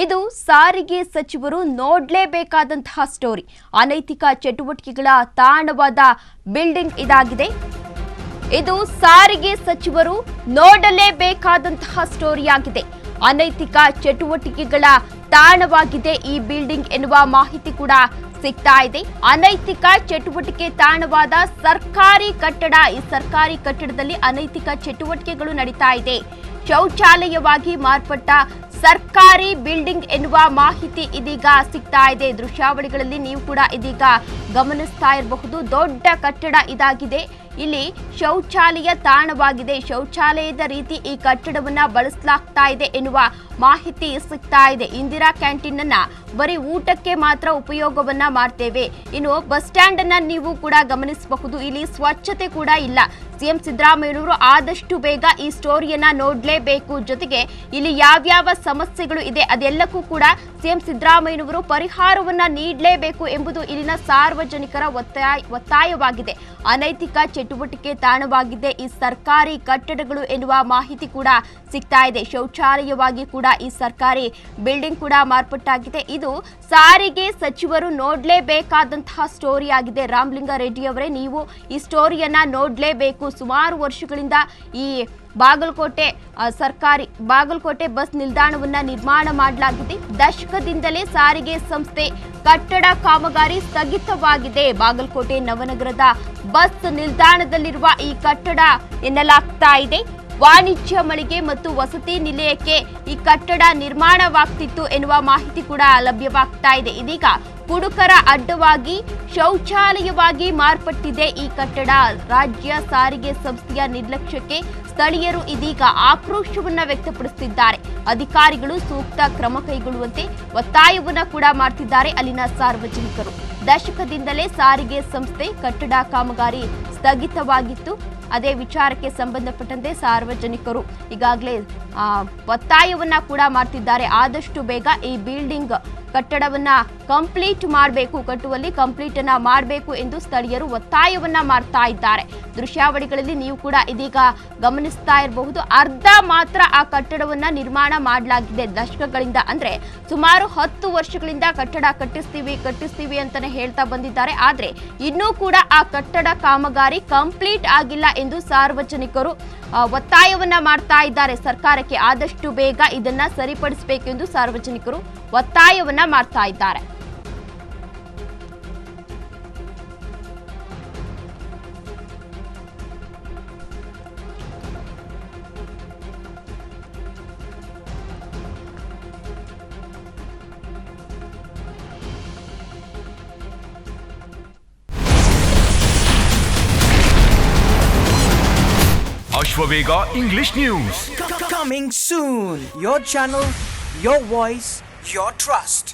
ಇದು ಸಾರಿಗೆ ಸಚಿವರು ನೋಡಲೇಬೇಕಾದಂತಹ ಸ್ಟೋರಿ. ಅನೈತಿಕ ಚಟುವಟಿಕೆಗಳ ತಾಣವಾದ ಬಿಲ್ಡಿಂಗ್ ಇದಾಗಿದೆ. ಇದು ಸಾರಿಗೆ ಸಚಿವರು ನೋಡಲೇಬೇಕಾದಂತಹ ಸ್ಟೋರಿಯಾಗಿದೆ. ಅನೈತಿಕ ಚಟುವಟಿಕೆಗಳ ತಾಣವಾಗಿದೆ ಈ ಬಿಲ್ಡಿಂಗ್ ಎನ್ನುವ ಮಾಹಿತಿ ಕೂಡ ಸಿಗ್ತಾ ಇದೆ. ಅನೈತಿಕ ಚಟುವಟಿಕೆ ತಾಣವಾದ ಸರ್ಕಾರಿ ಕಟ್ಟಡ. ಈ ಸರ್ಕಾರಿ ಕಟ್ಟಡದಲ್ಲಿ ಅನೈತಿಕ ಚಟುವಟಿಕೆಗಳು ನಡೀತಾ ಇದೆ. ಶೌಚಾಲಯವಾಗಿ ಮಾರ್ಪಟ್ಟ ಸರ್ಕಾರಿ ಬಿಲ್ಡಿಂಗ್ ಎನ್ನುವ ಮಾಹಿತಿ ಇದೀಗ ಸಿಗ್ತಾ ಇದೆ. ದೃಶ್ಯಾವಳಿಗಳಲ್ಲಿ ನೀವು ಕೂಡ ಇದೀಗ ಗಮನಿಸ್ತಾ ಇರಬಹುದು. ದೊಡ್ಡ ಕಟ್ಟಡ ಇದಾಗಿದೆ. ಇಲ್ಲಿ ಶೌಚಾಲಯ ತಾಣವಾಗಿದೆ. ಶೌಚಾಲಯದ ರೀತಿ ಈ ಕಟ್ಟಡವನ್ನ ಬಳಸಲಾಗ್ತಾ ಇದೆ ಎನ್ನುವ ಮಾಹಿತಿ ಸಿಗ್ತಾ ಇದೆ. ಇಂದಿರಾ ಕ್ಯಾಂಟೀನ್ ಅನ್ನ ಬರೀ ಊಟಕ್ಕೆ ಮಾತ್ರ ಉಪಯೋಗವನ್ನ ಮಾಡ್ತೇವೆ. ಇನ್ನು ಬಸ್ ಸ್ಟ್ಯಾಂಡ್ ಅನ್ನ ನೀವು ಕೂಡ ಗಮನಿಸಬಹುದು. ಇಲ್ಲಿ ಸ್ವಚ್ಛತೆ ಕೂಡ ಇಲ್ಲ. ಸಿಎಂ ಸಿದ್ದರಾಮಯ್ಯನವರು ಆದಷ್ಟು ಬೇಗ ಈ ಸ್ಟೋರಿಯನ್ನ ನೋಡಲೇಬೇಕು. ಜೊತೆಗೆ ಇಲ್ಲಿ ಯಾವ್ಯಾವ ಸಮಸ್ಯೆಗಳು ಇದೆ ಅದೆಲ್ಲಕ್ಕೂ ಕೂಡ ಸಿಎಂ ಸಿದ್ದರಾಮಯ್ಯನವರು ಪರಿಹಾರವನ್ನ ನೀಡಲೇಬೇಕು ಎಂಬುದು ಇಲ್ಲಿನ ಸಾರ್ವಜನಿಕರ ಒತ್ತಾಯವಾಗಿದೆ. ಅನೈತಿಕ ಚಟುವಟಿಕೆ ತಾಣವಾಗಿದೆ ಈ ಸರ್ಕಾರಿ ಕಟ್ಟಡಗಳು ಎನ್ನುವ ಮಾಹಿತಿ ಕೂಡ ಸಿಗ್ತಾ ಇದೆ. ಶೌಚಾಲಯವಾಗಿ ಕೂಡ ಈ ಸರ್ಕಾರಿ ಬಿಲ್ಡಿಂಗ್ ಕೂಡ ಮಾರ್ಪಟ್ಟಾಗಿದೆ. ಇದು ಸಾರಿಗೆ ಸಚಿವರು ನೋಡಲೇಬೇಕಾದಂತಹ ಸ್ಟೋರಿ ಆಗಿದೆ. ರಾಮಲಿಂಗಾರೆಡ್ಡಿ ಅವರೇ, ನೀವು ಈ ಸ್ಟೋರಿಯನ್ನ ನೋಡಲೇಬೇಕು. ಸುಮಾರು ವರ್ಷಗಳಿಂದ ಈ ಬಾಗಲಕೋಟೆ ಬಸ್ ನಿಲ್ದಾಣವನ್ನ ನಿರ್ಮಾಣ ಮಾಡಲಾಗಿದೆ. ದಶಕದಿಂದಲೇ ಸಾರಿಗೆ ಸಂಸ್ಥೆ ಕಟ್ಟಡ ಕಾಮಗಾರಿ ಸ್ಥಗಿತವಾಗಿದೆ. ಬಾಗಲಕೋಟೆ ನವನಗರದ ಬಸ್ ನಿಲ್ದಾಣದಲ್ಲಿರುವ ಈ ಕಟ್ಟಡ ಎನ್ನಲಾಗ್ತಾ ಇದೆ. ವಾಣಿಜ್ಯ ಮಳಿಗೆ ಮತ್ತು ವಸತಿ ನಿಲಯಕ್ಕೆ ಈ ಕಟ್ಟಡ ನಿರ್ಮಾಣವಾಗ್ತಿತ್ತು ಎನ್ನುವ ಮಾಹಿತಿ ಕೂಡ ಲಭ್ಯವಾಗ್ತಾ ಇದೆ. ಇದೀಗ ಕುಡುಕರ ಅಡ್ಡವಾಗಿ ಶೌಚಾಲಯವಾಗಿ ಮಾರ್ಪಟ್ಟಿದೆ ಈ ಕಟ್ಟಡ. ರಾಜ್ಯ ಸಾರಿಗೆ ಸಂಸ್ಥೆಯ ನಿರ್ಲಕ್ಷ್ಯಕ್ಕೆ ಸ್ಥಳೀಯರು ಇದೀಗ ಆಕ್ರೋಶವನ್ನ ವ್ಯಕ್ತಪಡಿಸುತ್ತಿದ್ದಾರೆ. ಅಧಿಕಾರಿಗಳು ಸೂಕ್ತ ಕ್ರಮ ಕೈಗೊಳ್ಳುವಂತೆ ಒತ್ತಾಯವನ್ನ ಕೂಡ ಮಾಡ್ತಿದ್ದಾರೆ ಅಲ್ಲಿನ ಸಾರ್ವಜನಿಕರು. ದಶಕದಿಂದಲೇ ಸಾರಿಗೆ ಸಂಸ್ಥೆ ಕಟ್ಟಡ ಕಾಮಗಾರಿ ಸ್ಥಗಿತವಾಗಿತ್ತು. ಅದೇ ವಿಚಾರಕ್ಕೆ ಸಂಬಂಧಪಟ್ಟಂತೆ ಸಾರ್ವಜನಿಕರು ಈಗಾಗಲೇ ಒತ್ತಾಯವನ್ನ ಕೂಡ ಮಾಡ್ತಿದ್ದಾರೆ. ಆದಷ್ಟು ಬೇಗ ಈ ಬಿಲ್ಡಿಂಗ್ ಕಟ್ಟಡವನ್ನ ಕಂಪ್ಲೀಟ್ ಮಾಡಬೇಕು, ಕಟ್ಟುವಲ್ಲಿ ಕಂಪ್ಲೀಟ್ ಅನ್ನ ಮಾಡಬೇಕು ಎಂದು ಸ್ಥಳೀಯರು ಒತ್ತಾಯವನ್ನ ಮಾಡ್ತಾ ಇದ್ದಾರೆ. ದೃಶ್ಯಾವಳಿಗಳಲ್ಲಿ ನೀವು ಕೂಡ ಇದೀಗ ಗಮನಿಸ್ತಾ ಇರಬಹುದು. ಅರ್ಧ ಮಾತ್ರ ಆ ಕಟ್ಟಡವನ್ನ ನಿರ್ಮಾಣ ಮಾಡಲಾಗಿದೆ. ದಶಕಗಳಿಂದ ಅಂದ್ರೆ ಸುಮಾರು 10 ವರ್ಷಗಳಿಂದ ಕಟ್ಟಡ ಕಟ್ಟಿಸ್ತೀವಿ ಅಂತಾನೆ ಹೇಳ್ತಾ ಬಂದಿದ್ದಾರೆ. ಆದ್ರೆ ಇನ್ನೂ ಕೂಡ ಆ ಕಟ್ಟಡ ಕಾಮಗಾರಿ ಕಂಪ್ಲೀಟ್ ಆಗಿಲ್ಲ ಎಂದು ಸಾರ್ವಜನಿಕರು ಒತ್ತಾಯವನ್ನ ಮಾಡ್ತಾ ಇದ್ದಾರೆ. ಸರ್ಕಾರಕ್ಕೆ ಆದಷ್ಟು ಬೇಗ ಇದನ್ನ ಸರಿಪಡಿಸಬೇಕು ಎಂದು ಸಾರ್ವಜನಿಕರು ಒತ್ತಾಯವನ್ನ ಮಾಡ್ತಾ ಇದ್ದಾರೆ. Ashwavega English News. Coming soon. Your channel, your voice, your trust.